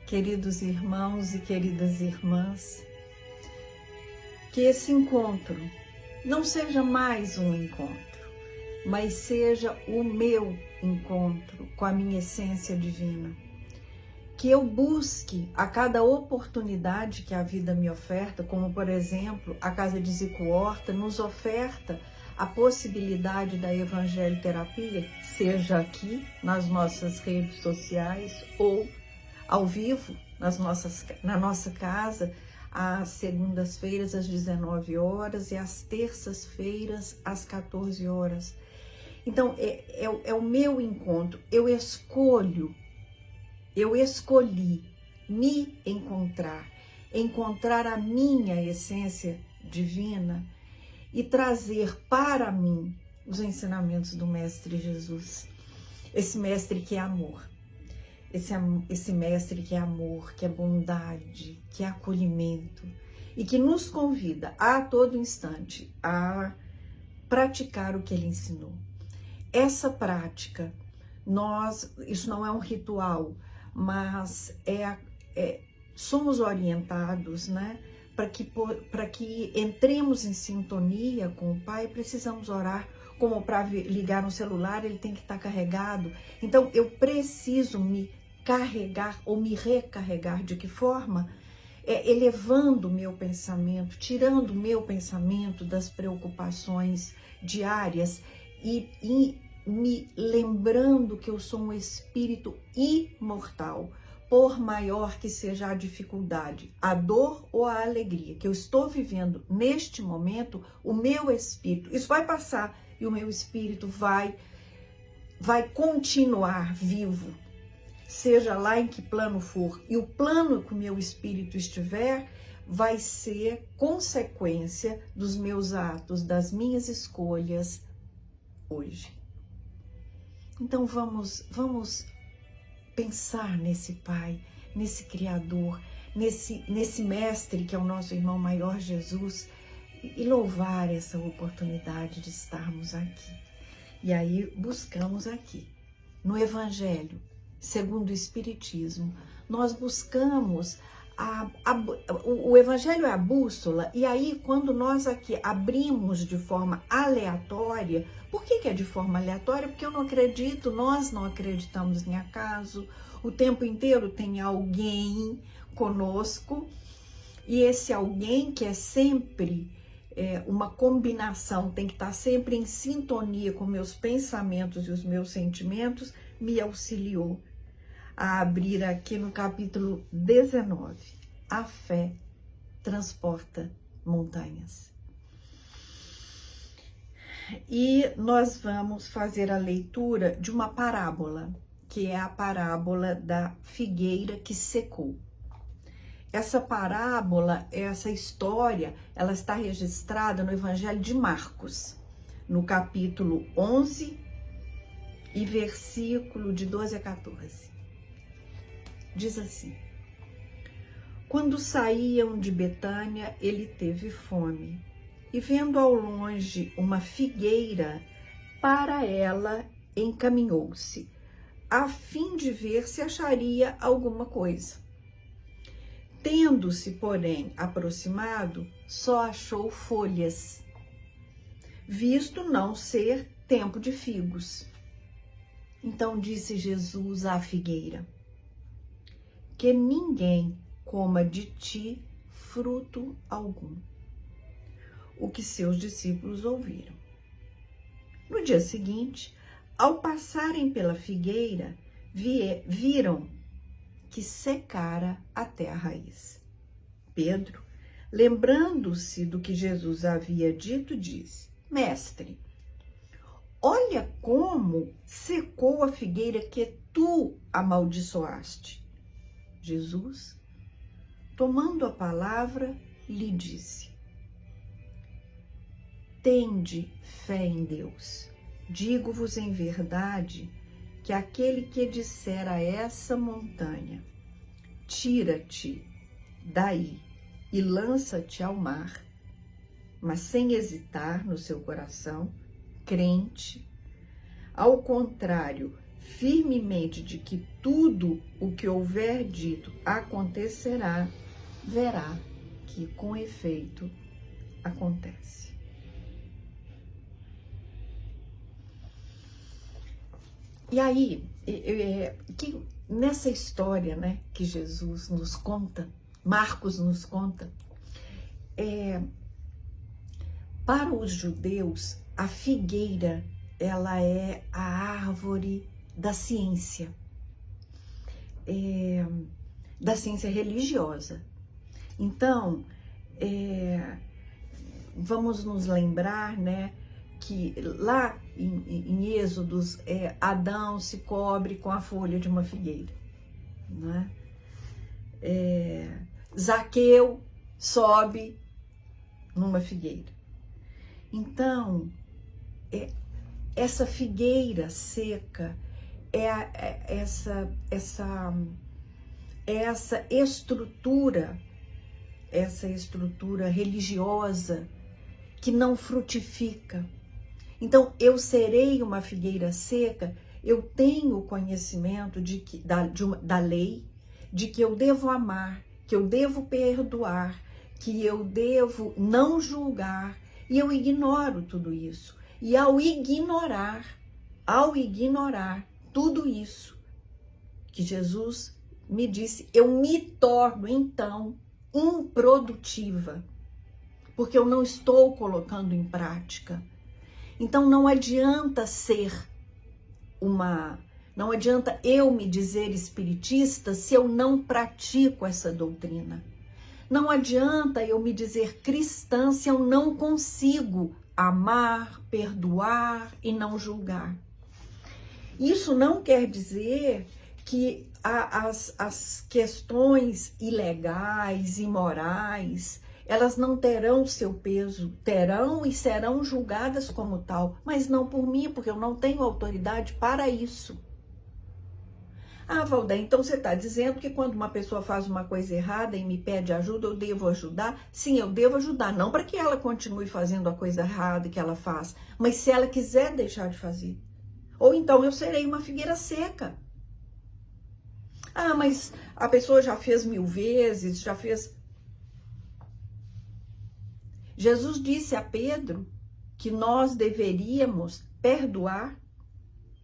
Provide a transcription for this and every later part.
queridos irmãos e queridas irmãs, que esse encontro não seja mais um encontro, mas seja o meu encontro com a minha essência divina. Que eu busque a cada oportunidade que a vida me oferta, como por exemplo, a Casa de Zico Horta nos oferta a possibilidade da Evangelho Terapia, seja aqui nas nossas redes sociais ou ao vivo na nossa casa, às segundas-feiras às 19 horas e às terças-feiras às 14 horas. Então, é o meu encontro. Eu escolhi me encontrar a minha essência divina e trazer para mim os ensinamentos do Mestre Jesus. Esse Mestre que é amor. Esse Mestre que é amor, que é bondade, que é acolhimento e que nos convida a todo instante a praticar o que ele ensinou. Essa prática, isso não é um ritual, mas somos orientados, né? Para que entremos em sintonia com o Pai, precisamos orar. Como para ligar no celular, ele tem que estar carregado. Então, eu preciso me carregar ou me recarregar. De que forma? Elevando o meu pensamento, tirando o meu pensamento das preocupações diárias e me lembrando que eu sou um espírito imortal, por maior que seja a dificuldade, a dor ou a alegria que eu estou vivendo neste momento, o meu espírito, isso vai passar e o meu espírito vai continuar vivo, seja lá em que plano for, e o plano que o meu espírito estiver vai ser consequência dos meus atos, das minhas escolhas hoje. Então vamos pensar nesse Pai, nesse Criador, nesse Mestre que é o nosso irmão maior Jesus e louvar essa oportunidade de estarmos aqui. E aí buscamos aqui, no Evangelho, segundo o Espiritismo, nós buscamos o Evangelho é a bússola, e aí quando nós aqui abrimos de forma aleatória, por que é de forma aleatória? Porque eu não acredito, nós não acreditamos em acaso, o tempo inteiro tem alguém conosco, e esse alguém que é sempre uma combinação, tem que estar sempre em sintonia com meus pensamentos e os meus sentimentos, me auxiliou a abrir aqui no capítulo 19, a fé transporta montanhas. E nós vamos fazer a leitura de uma parábola, que é a parábola da figueira que secou. Essa parábola, essa história, ela está registrada no Evangelho de Marcos, no capítulo 11 e versículo de 12 a 14. Diz assim: quando saíam de Betânia, ele teve fome, e vendo ao longe uma figueira, para ela encaminhou-se, a fim de ver se acharia alguma coisa. Tendo-se, porém, aproximado, só achou folhas, visto não ser tempo de figos. Então disse Jesus à figueira: que ninguém coma de ti fruto algum. O que seus discípulos ouviram. No dia seguinte, ao passarem pela figueira, viram que secara até a raiz. Pedro, lembrando-se do que Jesus havia dito, disse: Mestre, olha como secou a figueira que tu amaldiçoaste. Jesus, tomando a palavra, lhe disse: tende fé em Deus. Digo-vos em verdade que aquele que disser a essa montanha: tira-te daí e lança-te ao mar, mas sem hesitar no seu coração, crente, ao contrário, firmemente de que tudo o que houver dito acontecerá, verá que com efeito acontece. E aí, que nessa história, né, que Jesus nos conta, Marcos nos conta, para os judeus, a figueira, ela é a árvore da ciência religiosa. Então, vamos nos lembrar, né, que lá em Êxodos, Adão se cobre com a folha de uma figueira, né? Zaqueu sobe numa figueira. Então, essa figueira seca essa estrutura religiosa que não frutifica. Então, eu serei uma figueira seca, eu tenho conhecimento da lei, de que eu devo amar, que eu devo perdoar, que eu devo não julgar, e eu ignoro tudo isso. E ao ignorar tudo isso que Jesus me disse, eu me torno, então, improdutiva, porque eu não estou colocando em prática. Então, não adianta não adianta eu me dizer espiritista se eu não pratico essa doutrina. Não adianta eu me dizer cristã se eu não consigo amar, perdoar e não julgar. Isso não quer dizer que as questões ilegais, imorais, elas não terão seu peso, terão e serão julgadas como tal, mas não por mim, porque eu não tenho autoridade para isso. Ah, Valdeia, então você está dizendo que quando uma pessoa faz uma coisa errada e me pede ajuda, eu devo ajudar? Sim, eu devo ajudar, não para que ela continue fazendo a coisa errada que ela faz, mas se ela quiser deixar de fazer. Ou então eu serei uma figueira seca. Ah, mas a pessoa já fez 1000 vezes, já fez... Jesus disse a Pedro que nós deveríamos perdoar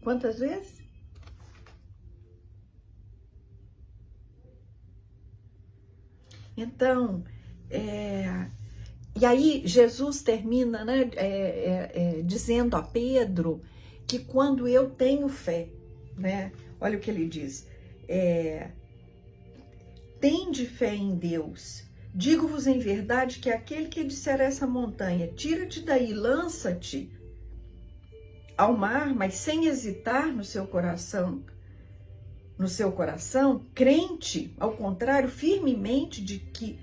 quantas vezes? Então, e aí Jesus termina, né, dizendo a Pedro que quando eu tenho fé, né, olha o que ele diz, tende fé em Deus. Digo-vos em verdade que aquele que disser a essa montanha, tira-te daí, lança-te ao mar, mas sem hesitar no seu coração, crente, ao contrário, firmemente de que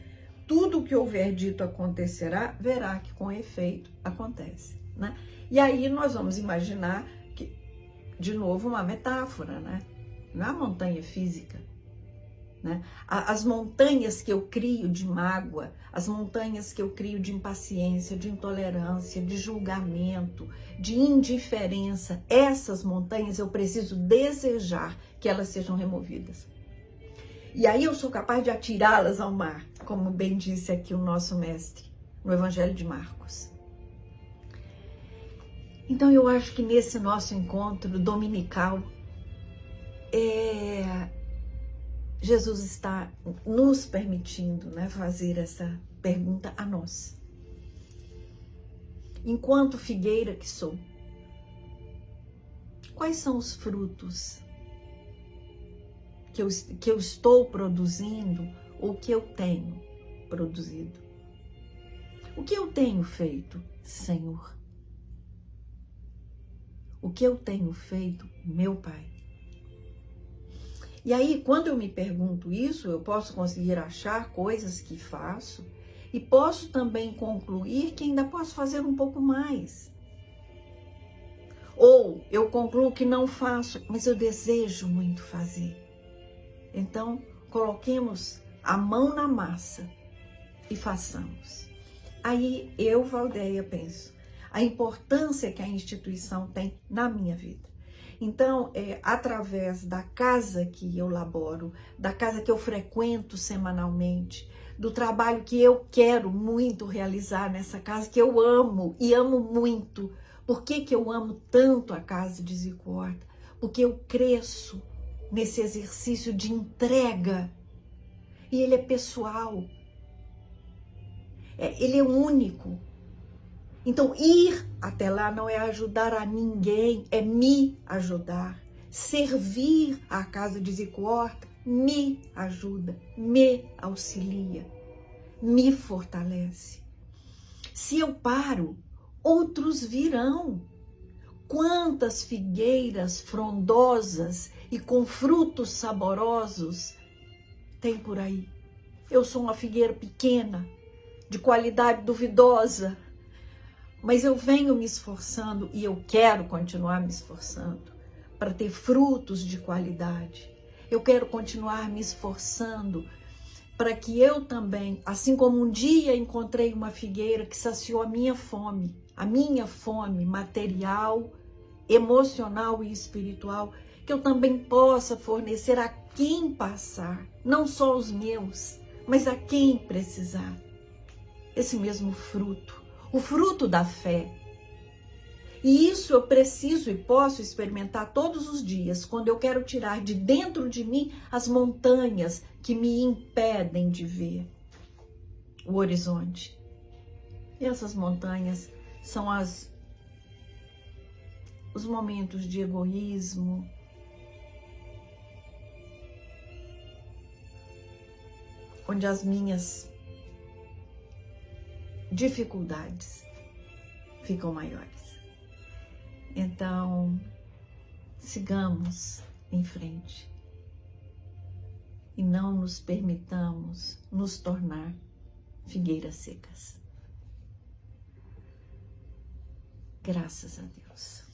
tudo o que houver dito acontecerá, verá que com efeito acontece, né? E aí nós vamos imaginar que, de novo, uma metáfora, né? Não é a montanha física, né? As montanhas que eu crio de mágoa, as montanhas que eu crio de impaciência, de intolerância, de julgamento, de indiferença, essas montanhas eu preciso desejar que elas sejam removidas. E aí eu sou capaz de atirá-las ao mar, como bem disse aqui o nosso mestre, no Evangelho de Marcos. Então eu acho que nesse nosso encontro dominical, Jesus está nos permitindo, né, fazer essa pergunta a nós. Enquanto figueira que sou, quais são os frutos que eu estou produzindo ou que eu tenho produzido? O que eu tenho feito, Senhor? O que eu tenho feito, meu Pai? E aí, quando eu me pergunto isso, eu posso conseguir achar coisas que faço e posso também concluir que ainda posso fazer um pouco mais. Ou eu concluo que não faço, mas eu desejo muito fazer. Então, coloquemos a mão na massa e façamos. Aí eu, Valdeia, penso a importância que a instituição tem na minha vida. Então, através da casa que eu laboro, da casa que eu frequento semanalmente, do trabalho que eu quero muito realizar nessa casa, que eu amo e amo muito. Por que que eu amo tanto a casa de Zico Horta? Porque eu cresço nesse exercício de entrega. E ele é pessoal. Ele é único. Então, ir até lá não é ajudar a ninguém, é me ajudar. Servir a casa de Zico Horta me ajuda, me auxilia, me fortalece. Se eu paro, outros virão. Quantas figueiras frondosas e com frutos saborosos tem por aí? Eu sou uma figueira pequena, de qualidade duvidosa, mas eu venho me esforçando e eu quero continuar me esforçando para ter frutos de qualidade. Eu quero continuar me esforçando para que eu também, assim como um dia encontrei uma figueira que saciou a minha fome material, emocional e espiritual, que eu também possa fornecer a quem passar, não só os meus, mas a quem precisar, esse mesmo fruto, o fruto da fé. E isso eu preciso e posso experimentar todos os dias, quando eu quero tirar de dentro de mim as montanhas que me impedem de ver o horizonte. E essas montanhas são os momentos de egoísmo, onde as minhas dificuldades ficam maiores. Então, sigamos em frente e não nos permitamos nos tornar figueiras secas. Graças a Deus.